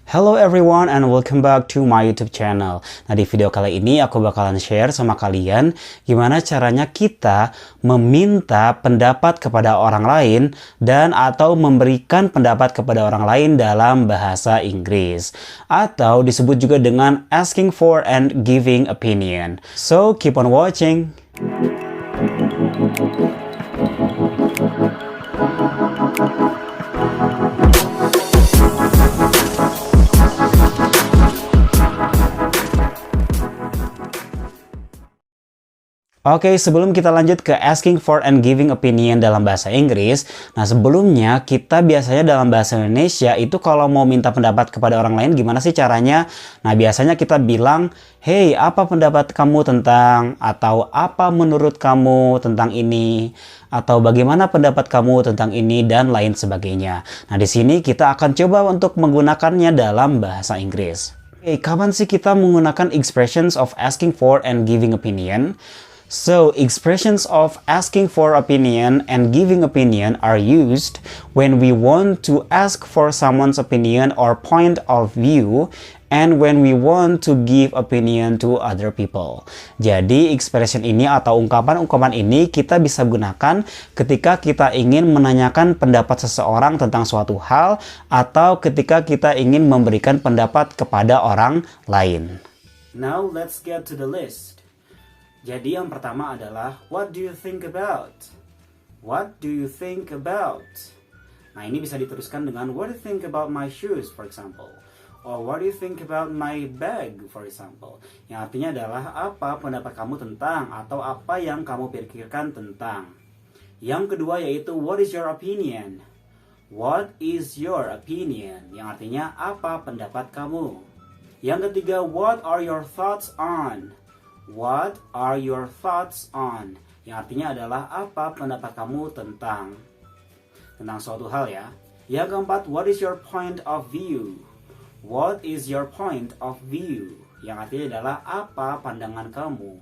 Hello everyone and welcome back to my YouTube channel. Nah, di video kali ini aku bakalan share sama kalian gimana caranya kita meminta pendapat kepada orang lain dan atau memberikan pendapat kepada orang lain dalam bahasa Inggris. Atau disebut juga dengan asking for and giving opinion. So, keep on watching. Oke, sebelum kita lanjut ke asking for and giving opinion dalam bahasa Inggris, nah sebelumnya kita biasanya dalam bahasa Indonesia itu kalau mau minta pendapat kepada orang lain gimana sih caranya? Nah biasanya kita bilang, hey apa pendapat kamu tentang, atau apa menurut kamu tentang ini, atau bagaimana pendapat kamu tentang ini, dan lain sebagainya. Nah di sini kita akan coba untuk menggunakannya dalam bahasa Inggris. Oke, kapan sih kita menggunakan expressions of asking for and giving opinion? So, expressions of asking for opinion and giving opinion are used when we want to ask for someone's opinion or point of view and when we want to give opinion to other people. Jadi, expression ini atau ungkapan-ungkapan ini kita bisa gunakan ketika kita ingin menanyakan pendapat seseorang tentang suatu hal atau ketika kita ingin memberikan pendapat kepada orang lain. Now, let's get to the list. Jadi yang pertama adalah what do you think about? What do you think about? Nah ini bisa diteruskan dengan what do you think about my shoes for example, or what do you think about my bag for example. Yang artinya adalah apa pendapat kamu tentang atau apa yang kamu pikirkan tentang. Yang kedua yaitu what is your opinion? What is your opinion? Yang artinya apa pendapat kamu. Yang ketiga what are your thoughts on? What are your thoughts on? Yang artinya adalah apa pendapat kamu tentang suatu hal ya. Yang keempat, what is your point of view? What is your point of view? Yang artinya adalah apa pandangan kamu.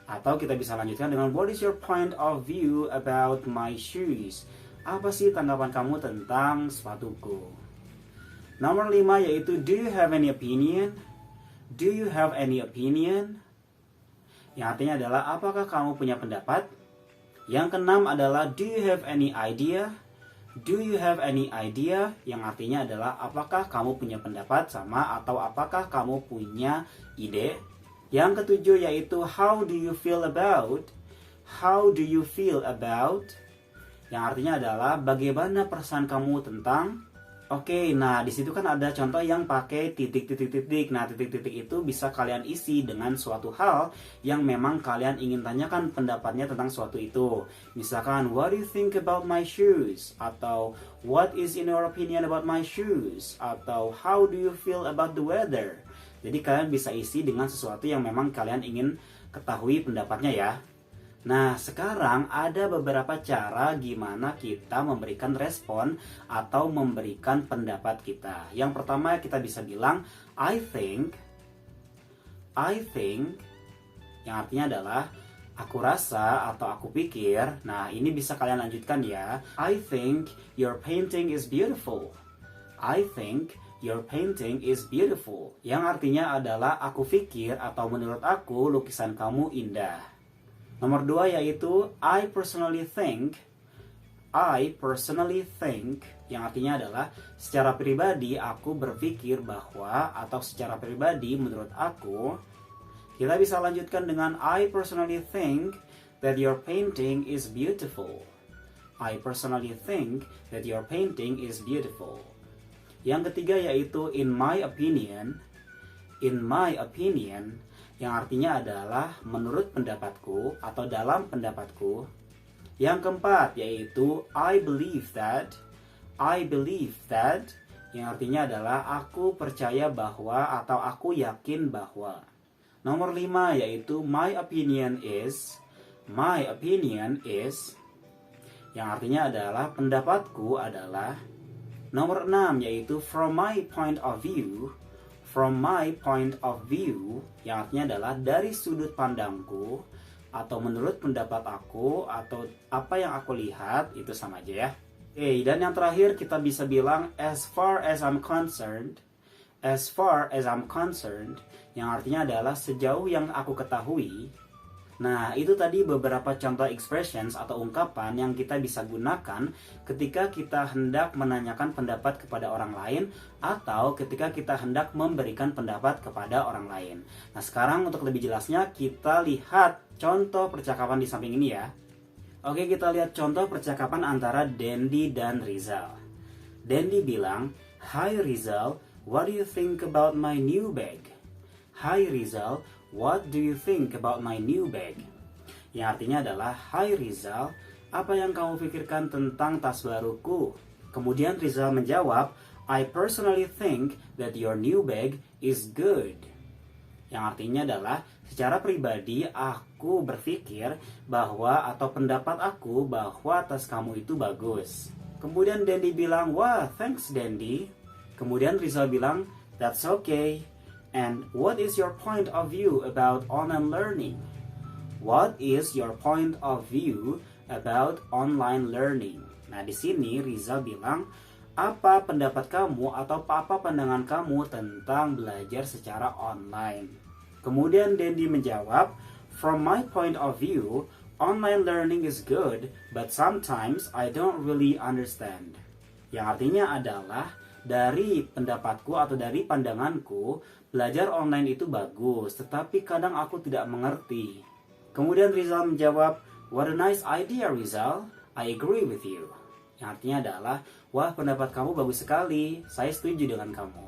Atau kita bisa lanjutkan dengan what is your point of view about my shoes? Apa sih tanggapan kamu tentang sepatuku? Nomor 5 yaitu do you have any opinion? Do you have any opinion? Yang artinya adalah apakah kamu punya pendapat? Yang keenam adalah do you have any idea? Do you have any idea? Yang artinya adalah apakah kamu punya pendapat sama atau apakah kamu punya ide? Yang ketujuh yaitu how do you feel about? How do you feel about? Yang artinya adalah bagaimana perasaan kamu tentang. Oke, nah di situ kan ada contoh yang pakai titik-titik-titik. Nah, titik-titik itu bisa kalian isi dengan suatu hal yang memang kalian ingin tanyakan pendapatnya tentang suatu itu. Misalkan, what do you think about my shoes? Atau, what is in your opinion about my shoes? Atau, how do you feel about the weather? Jadi kalian bisa isi dengan sesuatu yang memang kalian ingin ketahui pendapatnya ya. Nah, sekarang ada beberapa cara gimana kita memberikan respon atau memberikan pendapat kita. Yang pertama kita bisa bilang I think, yang artinya adalah aku rasa atau aku pikir. Nah, ini bisa kalian lanjutkan ya. I think your painting is beautiful. I think your painting is beautiful. Yang artinya adalah aku pikir atau menurut aku lukisan kamu indah. Nomor 2 yaitu I personally think, yang artinya adalah secara pribadi aku berpikir bahwa, atau secara pribadi menurut aku. Kita bisa lanjutkan dengan I personally think that your painting is beautiful. I personally think that your painting is beautiful. Yang ketiga yaitu in my opinion, yang artinya adalah menurut pendapatku atau dalam pendapatku. Yang keempat yaitu I believe that, yang artinya adalah aku percaya bahwa atau aku yakin bahwa. Nomor 5 yaitu my opinion is, yang artinya adalah pendapatku adalah. Nomor 6 yaitu from my point of view, yang artinya adalah dari sudut pandangku atau menurut pendapat aku atau apa yang aku lihat, itu sama aja ya. Dan yang terakhir kita bisa bilang as far as I'm concerned. As far as I'm concerned, yang artinya adalah sejauh yang aku ketahui. Nah, itu tadi beberapa contoh expressions atau ungkapan yang kita bisa gunakan ketika kita hendak menanyakan pendapat kepada orang lain atau ketika kita hendak memberikan pendapat kepada orang lain. Nah, sekarang untuk lebih jelasnya kita lihat contoh percakapan di samping ini ya. Oke, kita lihat contoh percakapan antara Dendi dan Rizal. Dendi bilang, "Hi Rizal, what do you think about my new bag?" "Hi Rizal, what do you think about my new bag?" Yang artinya adalah, "Hai Rizal, apa yang kamu pikirkan tentang tas baruku?" Kemudian Rizal menjawab, "I personally think that your new bag is good." Yang artinya adalah, secara pribadi aku berpikir bahwa atau pendapat aku bahwa tas kamu itu bagus. Kemudian Dendi bilang, "Wah, thanks Dendi." Kemudian Rizal bilang, "That's okay. And what is your point of view about online learning?" What is your point of view about online learning? Nah, di sini Rizal bilang, apa pendapat kamu atau apa pandangan kamu tentang belajar secara online? Kemudian Dendi menjawab, "From my point of view, online learning is good, but sometimes I don't really understand." Yang artinya adalah, dari pendapatku atau dari pandanganku, belajar online itu bagus, tetapi kadang aku tidak mengerti. Kemudian Rizal menjawab, "What a nice idea Rizal, I agree with you." Yang artinya adalah, wah pendapat kamu bagus sekali, saya setuju dengan kamu.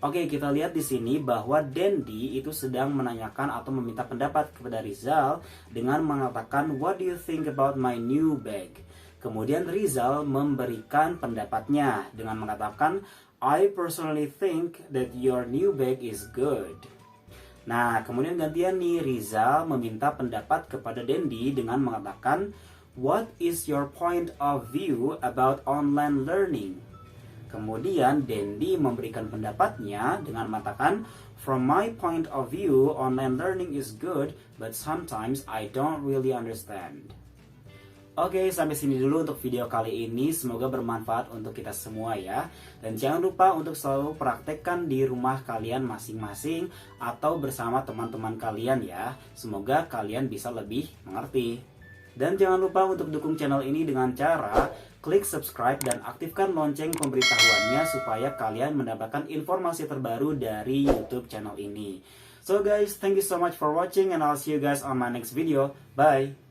Oke, kita lihat di sini bahwa Dendi itu sedang menanyakan atau meminta pendapat kepada Rizal dengan mengatakan, "What do you think about my new bag?" Kemudian Rizal memberikan pendapatnya dengan mengatakan, "I personally think that your new bag is good." Nah, kemudian gantian nih, Rizal meminta pendapat kepada Dendi dengan mengatakan, "What is your point of view about online learning?" Kemudian Dendi memberikan pendapatnya dengan mengatakan, "From my point of view, online learning is good, but sometimes I don't really understand." Oke, sampai sini dulu untuk video kali ini. Semoga bermanfaat untuk kita semua ya. Dan jangan lupa untuk selalu praktekkan di rumah kalian masing-masing atau bersama teman-teman kalian ya. Semoga kalian bisa lebih mengerti. Dan jangan lupa untuk dukung channel ini dengan cara klik subscribe dan aktifkan lonceng pemberitahuannya supaya kalian mendapatkan informasi terbaru dari YouTube channel ini. So guys, thank you so much for watching and I'll see you guys on my next video. Bye!